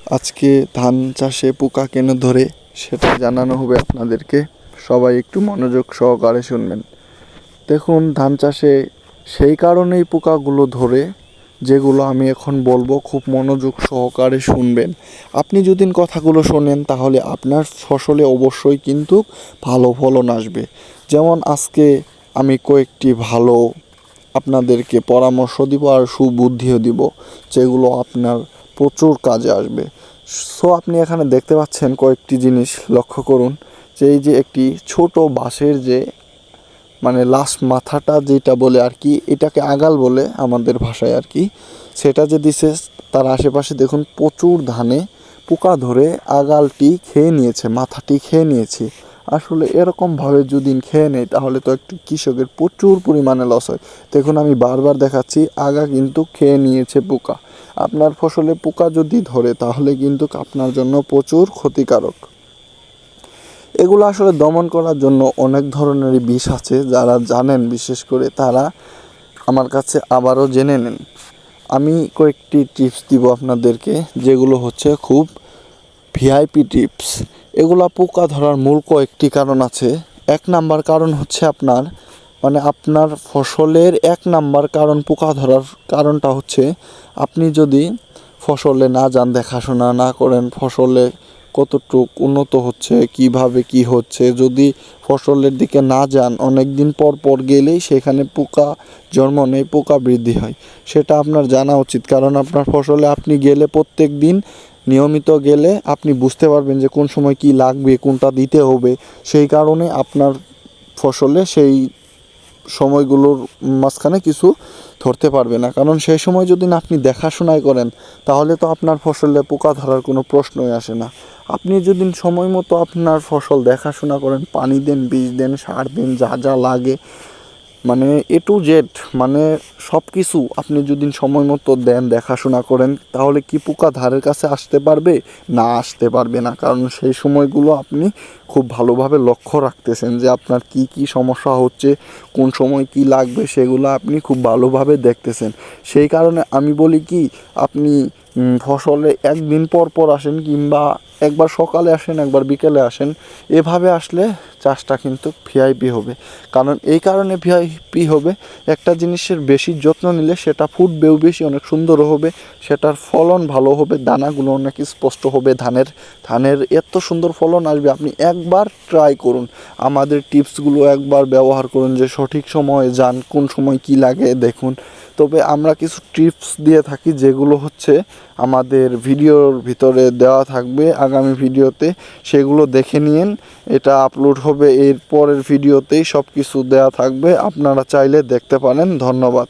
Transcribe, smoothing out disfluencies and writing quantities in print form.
আজকে ধান চাষে পোকা কেন ধরে সেটা জানানো হবে আপনাদেরকে। সবাই একটু মনোযোগ সহকারে শুনবেন। দেখুন, ধান চাষে সেই কারণেই পোকাগুলো ধরে, যেগুলো আমি এখন বলবো, খুব মনোযোগ সহকারে শুনবেন। আপনি যদি কথাগুলো শোনেন তাহলে আপনার ফসলে অবশ্যই কিন্তু ভালো ফলন আসবে। যেমন আজকে আমি কয়েকটি ভালো আপনাদেরকে পরামর্শ দিব আর সুবুদ্ধিও দিব, যেগুলো আপনার প্রচুর কাজে আসবে। সো আপনি এখানে দেখতে পাচ্ছেন কয়েকটি জিনিস লক্ষ্য করুন, যে এই যে একটি ছোট বাঁশের যে লাস্ট মাথাটা যেটা বলে আর কি, এটাকে আগাল বলে আমাদের ভাষায় আর কি, সেটা যে দিছে তার আশেপাশে দেখুন প্রচুর ধানে পোকা ধরে আগালটি খেয়ে নিয়েছে, মাথাটি খেয়ে নিয়েছে। আসলে এরকমভাবে যদি খেয়ে নেয় তাহলে তো একটু কৃষকের প্রচুর পরিমাণে লস হয়। দেখুন, আমি বারবার দেখাচ্ছি, আগা কিন্তু খেয়ে নিয়েছে পোকা। আপনার ফসলে পোকা যদি ধরে তাহলে কিন্তু আপনার জন্য প্রচুর ক্ষতিকারক। এগুলো আসলে দমন করার জন্য অনেক ধরনেরই বিষ আছে, যারা জানেন বিশেষ করে তারা আমার কাছে আবারও জেনে নেন। আমি কয়েকটি টিপস দিব আপনাদেরকে, যেগুলো হচ্ছে খুব ভিআইপি টিপস। এগুলা পোকা ধরার মূল কয়েকটি কারণ আছে। এক নাম্বার কারণ হচ্ছে আপনার ফসলের এক নাম্বার কারণ পোকা ধরার কারণটা হচ্ছে, আপনি যদি ফসলে না যান, দেখাশোনা না করেন, ফসলে কতটুক উন্নত হচ্ছে, কিভাবে কি হচ্ছে, যদি ফসলের দিকে না যান, অনেক দিন পর পর গেলেই সেখানে পোকা জন্ম নেয়, পোকা বৃদ্ধি হয়। সেটা আপনার জানা উচিত, কারণ আপনার ফসলে আপনি গেলে, প্রত্যেক দিন নিয়মিত গেলে আপনি বুঝতে পারবেন যে কোন সময় কি লাগবে, কোনটা দিতে হবে। সেই কারণে আপনার ফসলে সেই সময়গুলোর মাঝখানে কিছু ধরতে পারবে না, কারণ সেই সময় যদি না আপনি দেখাশোনাই করেন তাহলে তো আপনার ফসলে পোকা ধরার কোনো প্রশ্নই আসে না। আপনি যদি সময় মতো আপনার ফসল দেখাশোনা করেন, পানি দেন, বীজ দেন, সার দেন, যা যা লাগে, এ টু জেড, সব কিছু আপনি যদি সময় মতো দেন, দেখাশোনা করেন, তাহলে কি পোকা ধারের কাছে আসতে পারবে? না, আসতে পারবে না। কারণ সেই সময়গুলো আপনি খুব ভালোভাবে লক্ষ্য রাখতেছেন যে আপনার কি কি সমস্যা হচ্ছে, কোন সময় কি লাগবে, সেগুলো আপনি খুব ভালোভাবে দেখতেছেন। সেই কারণে আমি বলি কি, আপনি ফসলে একদিন পর পর আসেন, কিংবা একবার সকালে আসেন, একবার বিকেলে আসেন। এভাবে আসলে চাষটা কিন্তু ভিআইপি হবে। কারণ এই কারণে ভিআইপি হবে, একটা জিনিসের বেশি যত্ন নিলে সেটা ফুটবেও বেশি, অনেক সুন্দরও হবে, সেটার ফলন ভালো হবে, দানাগুলো অনেক স্পষ্ট হবে, ধানের এত সুন্দর ফলন আসবে। আপনি একবার ট্রাই করুন, আমাদের টিপসগুলো একবার ব্যবহার করুন, যে সঠিক সময়ে যান, কোন সময় কি লাগে দেখুন। তবে আমরা কিছু টিপস দিয়ে থাকি, যেগুলো হচ্ছে আমাদের ভিডিওর ভিতরে দেওয়া থাকবে আগামী ভিডিওতে, সেগুলো দেখে নিন। এটা আপলোড হবে এর পরের ভিডিওতেই, সব কিছু দেওয়া থাকবে, আপনারা চাইলে দেখতে পারেন। ধন্যবাদ।